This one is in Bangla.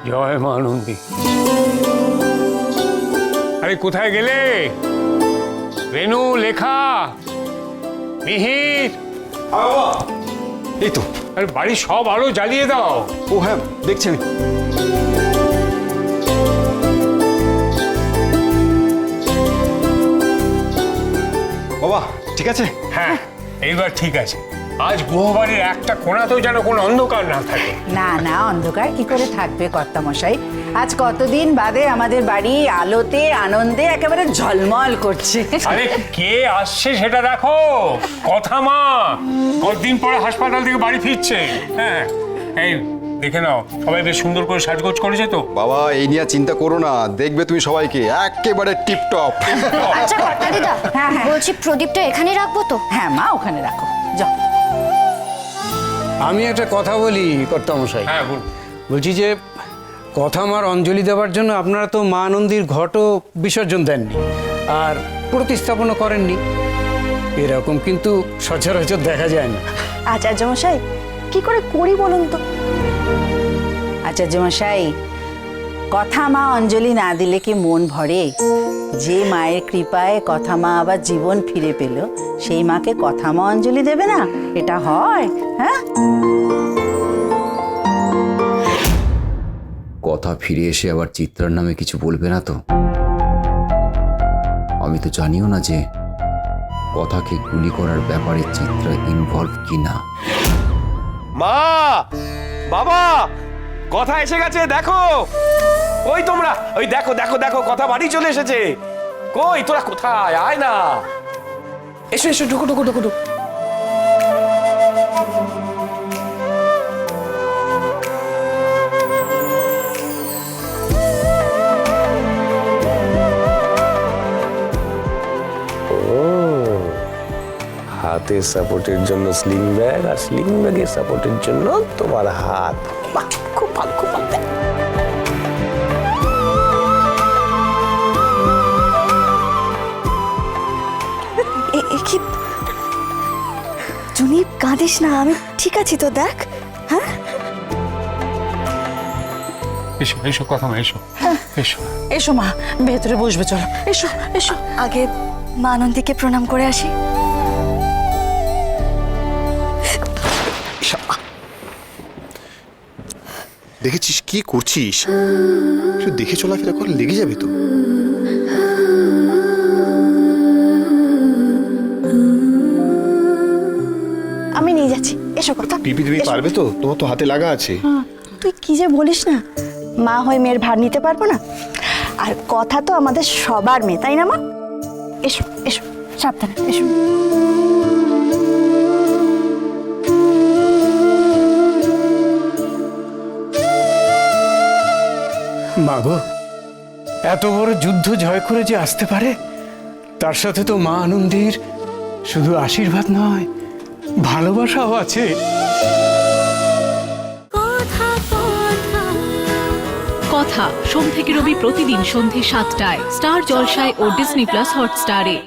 জয় মা আনন্দী। আরে কোথায় গেলে? রেনু, লেখা, মিহির। এই তো। আরে বাড়ির সব আলো জ্বালিয়ে দাও। ও হ্যাঁ, দেখছি আমি। বাবা ঠিক আছে? হ্যাঁ, এইবার ঠিক আছে। আজ গৃহবাড়ির একটা কোণাতেও যেন কোনো অন্ধকার না থাকে। না না, অন্ধকার কি করে থাকবে কর্তামশাই? আজ কতদিন বাদে আমাদের বাড়ি আলোতে আনন্দে একেবারে ঝলমল করছে। আরে কে আসছে সেটা দেখো। কথা মা কতদিন পরে হাসপাতাল থেকে বাড়ি ফিরছে। হ্যাঁ, এই দেখে নাও, সবাই বেশ সুন্দর করে সাজগোজ করেছে তো। বাবা এই নিয়ে চিন্তা করো না, দেখবে তুমি সবাইকে একেবারে টিপটপ। আচ্ছা কর্তা দিদা, হ্যাঁ, হ্যাঁ। বলছি প্রদীপটা এখানে রাখবো তো? হ্যাঁ মা, ওখানে রাখো, যাও। আমি একটা কথা বলি কর্তামশাই। হ্যাঁ বল। বলছি যে কথা আমার অঞ্জলি দেওয়ার জন্য আপনারা তো মা আনন্দীর ঘটও বিসর্জন দেননি আর প্রতিস্থাপনও করেননি। এরকম কিন্তু সচরাচর দেখা যায় না। আচার্যমশাই কি করে করি বলুন তো? আচার্যমশাই, কথা মা অঞ্জলি না দিলে কি মন ভরে? যে মায়ের কৃপায় কথা মা আবার জীবন ফিরে পেল, সেই মাকে কথা মা অঞ্জলি দেবে না? এটা হয়? হ্যাঁ, কথা ফিরে এসে আবার চিত্রার নামে কিছু বলবে না তো? আমি তো জানিও না যে কথাকে গুলি করার ব্যাপারে চিত্রা ইনভলভ কিনা। মা, বাবা, কথা এসে গেছে দেখো। ওই তোমরা, ওই দেখো দেখো দেখো, কথা বাড়ি চলে এসেছে। কই তোরা কোথায়? আয় না, এসো এসো, ঢুকো ঢুকো ঢুকো ঢুকো। হাতের সাপোর্টের জন্য স্লিং ব্যাগ, আর স্লিং ব্যাগের সাপোর্টের জন্য তোমার হাত। বাহ, খুব ভালো, খুব ভালো। কি জুনি, কাঁদিস না, আমি ঠিক আছি তো, দেখ। হ্যাঁ এসো এসো কথা মা, এসো এসো। এসো মা, ভেতরে বসবে, চলো এসো এসো। আগে মা আনন্দীকে প্রণাম করে আসি। দেখেছিস কি করছিস? একটু দেখে চলাফেরা কর, লেগে যাবে তো। আমি নিয়ে যাচ্ছি, এসো কথা। পিপি তুমি পারবে তো? তোমার তো হাতে লাগা আছে। তুই কি যে বলিস না, মা হয়ে মেয়ের ভার নিতে পারবো না? আর কথা তো আমাদের সবার মেয়ে, তাই না মা? এসো এসো, সাবধানে এসো। মা গো, এত বড় যুদ্ধ জয় করে যে আসতে পারে, তার সাথে তো মা আনন্দীর শুধু আশীর্বাদ নয়, ভালোবাসাও আছে। কথা সোম থেকে রবি প্রতিদিন সন্ধে ৭টায় স্টার জলসায় ও ডিজনি প্লাস হটস্টারে।